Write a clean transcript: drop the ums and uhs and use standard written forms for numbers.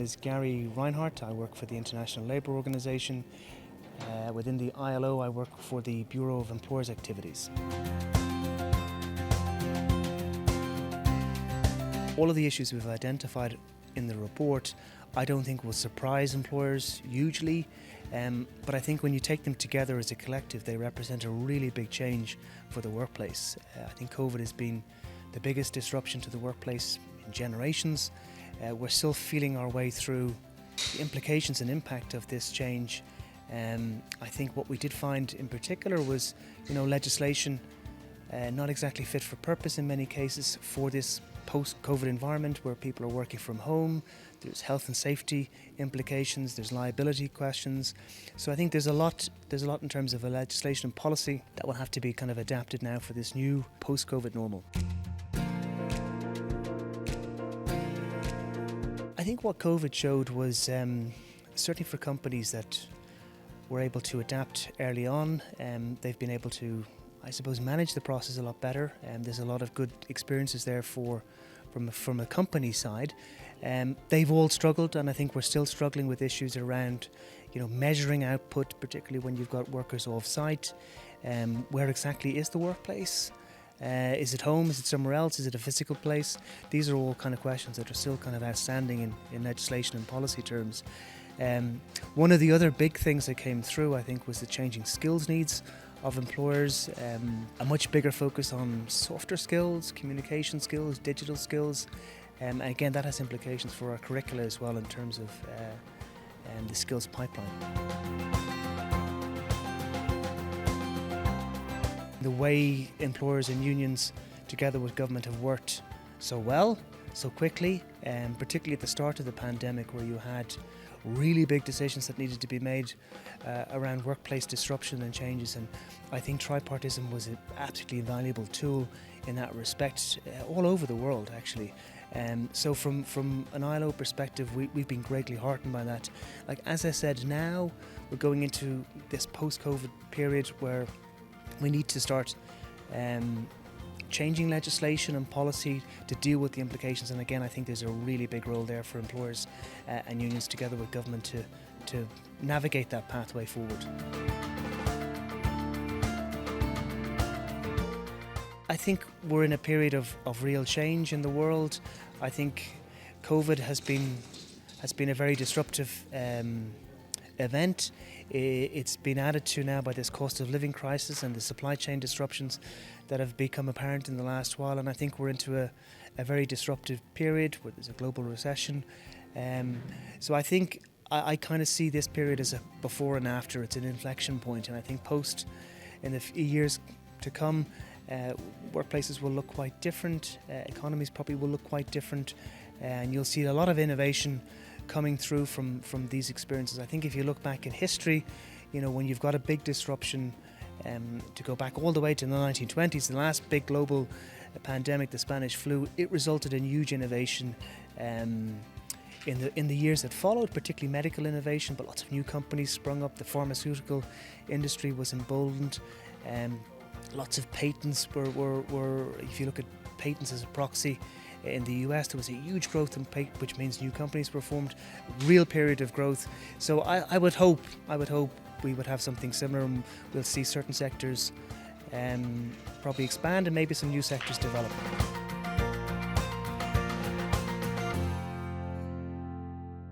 name is Gary Rynhart. I work for the International Labour Organization. Within the ILO, I work for the Bureau of Employers Activities. All of the issues we've identified in the report I don't think will surprise employers hugely, but I think when you take them together as a collective, they represent a really big change for the workplace. I think COVID has been the biggest disruption to the workplace in generations. We're still feeling our way through the implications and impact of this change. I think what we did find in particular was, legislation not exactly fit for purpose in many cases for this post-COVID environment where people are working from home. There's health and safety implications, there's liability questions. So I think there's a lot in terms of a legislation and policy that will have to be kind of adapted now for this new post-COVID normal. I think what COVID showed was certainly for companies that were able to adapt early on, they've been able to, I suppose, manage the process a lot better. There's a lot of good experiences there from a company side. They've all struggled, and I think we're still struggling with issues around, measuring output, particularly when you've got workers off-site. Where exactly is the workplace? Is it home? Is it somewhere else? Is it a physical place? These are all kind of questions that are still kind of outstanding in legislation and policy terms. One of the other big things that came through, I think, was the changing skills needs of employers, a much bigger focus on softer skills, communication skills, digital skills. And again, that has implications for our curricula as well in terms of the skills pipeline. The way employers and unions together with government have worked so well, so quickly, particularly at the start of the pandemic where you had really big decisions that needed to be made around workplace disruption and changes, and I think tripartism was an absolutely invaluable tool in that respect all over the world actually. So from an ILO perspective, we've been greatly heartened by that. Like as I said, now we're going into this post-COVID period where we need to start changing legislation and policy to deal with the implications, and again I think there's a really big role there for employers and unions together with government to navigate that pathway forward. I think we're in a period of real change in the world. I think COVID has been a very disruptive event. It's been added to now by this cost of living crisis and the supply chain disruptions that have become apparent in the last while, and I think we're into a very disruptive period where there's a global recession. So I think I kind of see this period as a before and after. It's an inflection point, and I think in the years to come, workplaces will look quite different, economies probably will look quite different, and you'll see a lot of innovation coming through from these experiences. I think if you look back in history, when you've got a big disruption, to go back all the way to the 1920s, the last big global pandemic, the Spanish flu, it resulted in huge innovation in the years that followed, particularly medical innovation, but lots of new companies sprung up. The pharmaceutical industry was emboldened. Lots of patents were, if you look at patents as a proxy, in the US there was a huge growth in patents, which means new companies were formed, real period of growth. So I would hope we would have something similar, and we'll see certain sectors probably expand and maybe some new sectors develop.